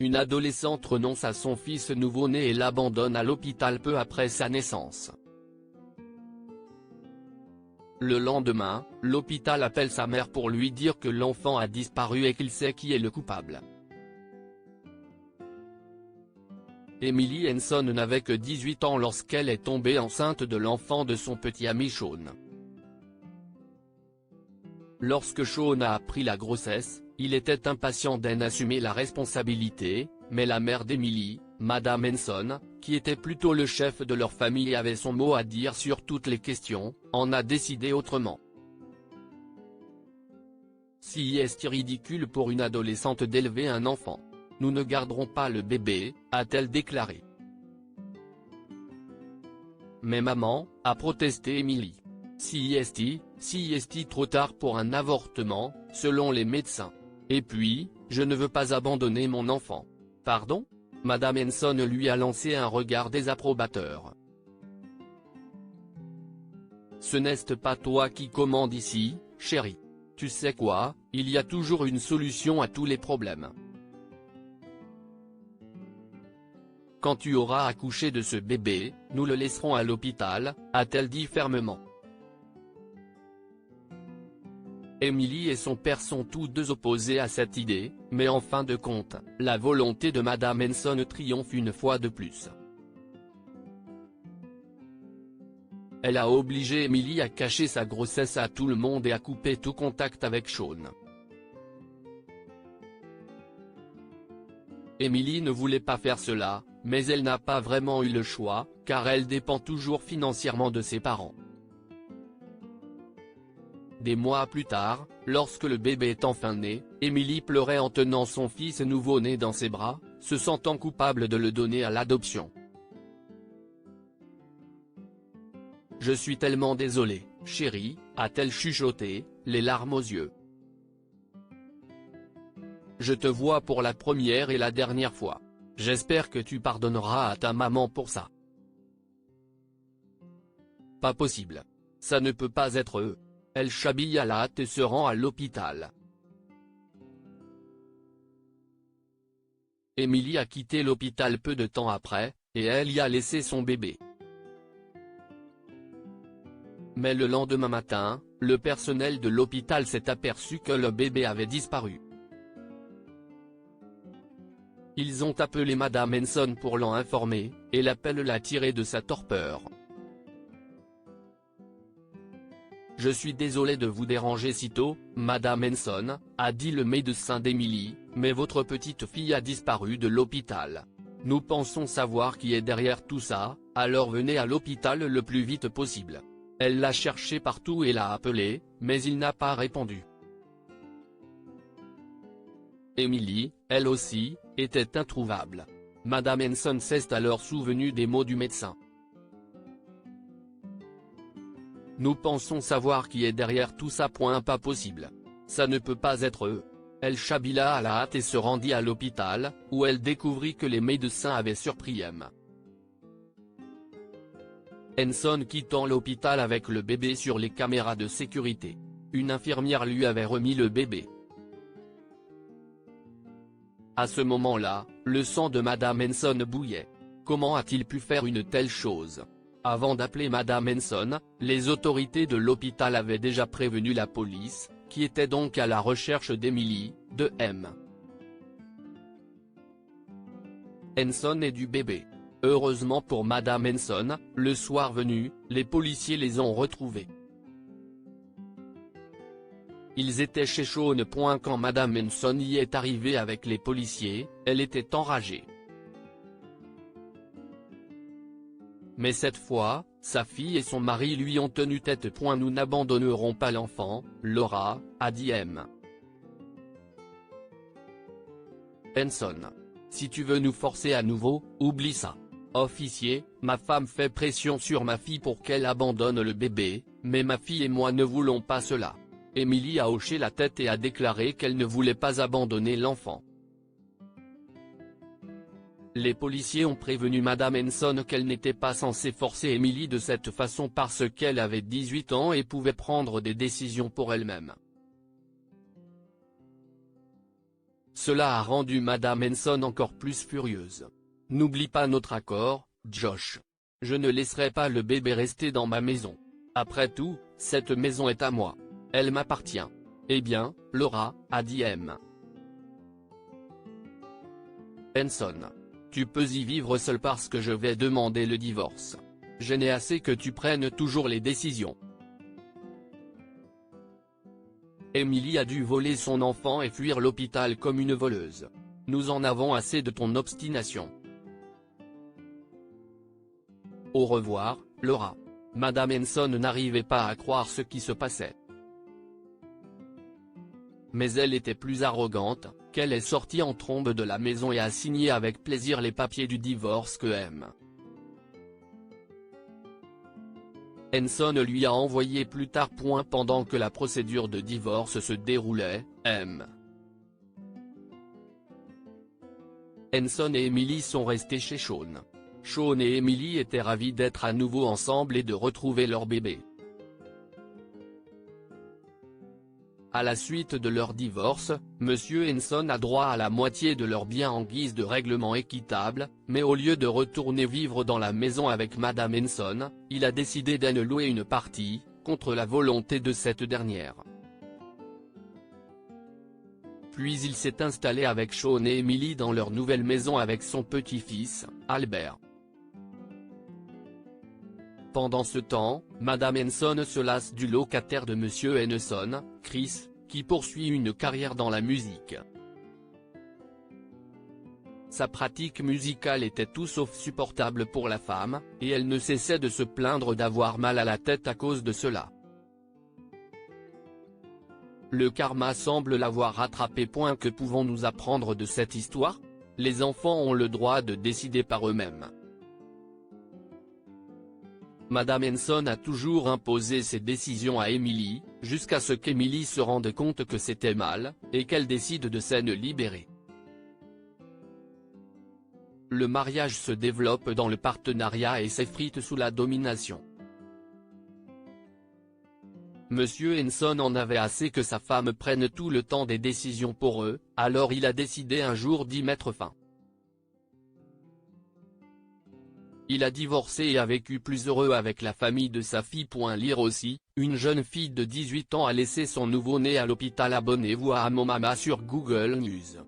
Une adolescente renonce à son fils nouveau-né et l'abandonne à l'hôpital peu après sa naissance. Le lendemain, l'hôpital appelle sa mère pour lui dire que l'enfant a disparu et qu'il sait qui est le coupable. Emily Henson n'avait que 18 ans lorsqu'elle est tombée enceinte de l'enfant de son petit ami Sean. Lorsque Sean a appris la grossesse, il était impatient d'en assumer la responsabilité, mais la mère d'Emily, Madame Henson, qui était plutôt le chef de leur famille et avait son mot à dire sur toutes les questions, en a décidé autrement. Si est ridicule pour une adolescente d'élever un enfant. Nous ne garderons pas le bébé, a-t-elle déclaré. Mais maman, a protesté Emily. Si est trop tard pour un avortement, selon les médecins. Et puis, je ne veux pas abandonner mon enfant. Pardon ? Madame Henson lui a lancé un regard désapprobateur. Ce n'est pas toi qui commande ici, chérie. Tu sais quoi, il y a toujours une solution à tous les problèmes. Quand tu auras accouché de ce bébé, nous le laisserons à l'hôpital, a-t-elle dit fermement. Emily et son père sont tous deux opposés à cette idée, mais en fin de compte, la volonté de Madame Henson triomphe une fois de plus. Elle a obligé Emily à cacher sa grossesse à tout le monde et à couper tout contact avec Sean. Emily ne voulait pas faire cela, mais elle n'a pas vraiment eu le choix, car elle dépend toujours financièrement de ses parents. Des mois plus tard, lorsque le bébé est enfin né, Emily pleurait en tenant son fils nouveau-né dans ses bras, se sentant coupable de le donner à l'adoption. « Je suis tellement désolée, chérie », a-t-elle chuchoté, les larmes aux yeux. « Je te vois pour la première et la dernière fois. J'espère que tu pardonneras à ta maman pour ça. » Pas possible. Ça ne peut pas être eux. Elle chabille à la hâte et se rend à l'hôpital. Emily a quitté l'hôpital peu de temps après, et elle y a laissé son bébé. Mais le lendemain matin, le personnel de l'hôpital s'est aperçu que le bébé avait disparu. Ils ont appelé Madame Henson pour l'en informer, et l'appel l'a tiré de sa torpeur. « Je suis désolé de vous déranger si tôt, Madame Henson, a dit le médecin d'Emily, mais votre petite fille a disparu de l'hôpital. Nous pensons savoir qui est derrière tout ça, alors venez à l'hôpital le plus vite possible. » Elle l'a cherché partout et l'a appelé, mais il n'a pas répondu. Emily, elle aussi, était introuvable. Madame Henson s'est alors souvenue des mots du médecin. « Nous pensons savoir qui est derrière tout ça. Pas possible. Ça ne peut pas être eux. » Elle chabilla à la hâte et se rendit à l'hôpital, où elle découvrit que les médecins avaient surpris M. Henson quittant l'hôpital avec le bébé sur les caméras de sécurité. Une infirmière lui avait remis le bébé. À ce moment-là, le sang de Madame Henson bouillait. Comment a-t-il pu faire une telle chose? Avant d'appeler Madame Henson, les autorités de l'hôpital avaient déjà prévenu la police, qui était donc à la recherche d'Emily, de M. Henson et du bébé. Heureusement pour Madame Henson, le soir venu, les policiers les ont retrouvés. Ils étaient chez Sean. Quand Madame Henson y est arrivée avec les policiers, elle était enragée. Mais cette fois, sa fille et son mari lui ont tenu tête. Nous n'abandonnerons pas l'enfant, Laura, a dit M. Henson. Si tu veux nous forcer à nouveau, oublie ça. Officier, ma femme fait pression sur ma fille pour qu'elle abandonne le bébé, mais ma fille et moi ne voulons pas cela. Emily a hoché la tête et a déclaré qu'elle ne voulait pas abandonner l'enfant. Les policiers ont prévenu Madame Henson qu'elle n'était pas censée forcer Emily de cette façon parce qu'elle avait 18 ans et pouvait prendre des décisions pour elle-même. Cela a rendu Madame Henson encore plus furieuse. « N'oublie pas notre accord, Josh. Je ne laisserai pas le bébé rester dans ma maison. Après tout, cette maison est à moi. Elle m'appartient. » Eh bien, Laura, a dit M. Henson. Tu peux y vivre seul parce que je vais demander le divorce. Je n'ai assez que tu prennes toujours les décisions. Emily a dû voler son enfant et fuir l'hôpital comme une voleuse. Nous en avons assez de ton obstination. Au revoir, Laura. Madame Henson n'arrivait pas à croire ce qui se passait. Mais elle était plus arrogante, qu'elle est sortie en trombe de la maison et a signé avec plaisir les papiers du divorce que M. Henson lui a envoyé plus tard. Pendant que la procédure de divorce se déroulait, M. Henson et Emily sont restés chez Sean. Sean et Emily étaient ravis d'être à nouveau ensemble et de retrouver leur bébé. À la suite de leur divorce, M. Henson a droit à la moitié de leurs biens en guise de règlement équitable, mais au lieu de retourner vivre dans la maison avec Madame Henson, il a décidé d'en louer une partie, contre la volonté de cette dernière. Puis il s'est installé avec Sean et Emily dans leur nouvelle maison avec son petit-fils, Albert. Pendant ce temps, Madame Henson se lasse du locataire de M. Henson, Chris, qui poursuit une carrière dans la musique. Sa pratique musicale était tout sauf supportable pour la femme, et elle ne cessait de se plaindre d'avoir mal à la tête à cause de cela. Le karma semble l'avoir rattrapé. Que pouvons-nous apprendre de cette histoire? Les enfants ont le droit de décider par eux-mêmes. Madame Henson a toujours imposé ses décisions à Emily, jusqu'à ce qu'Emily se rende compte que c'était mal, et qu'elle décide de s'en libérer. Le mariage se développe dans le partenariat et s'effrite sous la domination. Monsieur Henson en avait assez que sa femme prenne tout le temps des décisions pour eux, alors il a décidé un jour d'y mettre fin. Il a divorcé et a vécu plus heureux avec la famille de sa fille. Lire aussi, une jeune fille de 18 ans a laissé son nouveau-né à l'hôpital. Abonnez-vous à Mon Mama sur Google News.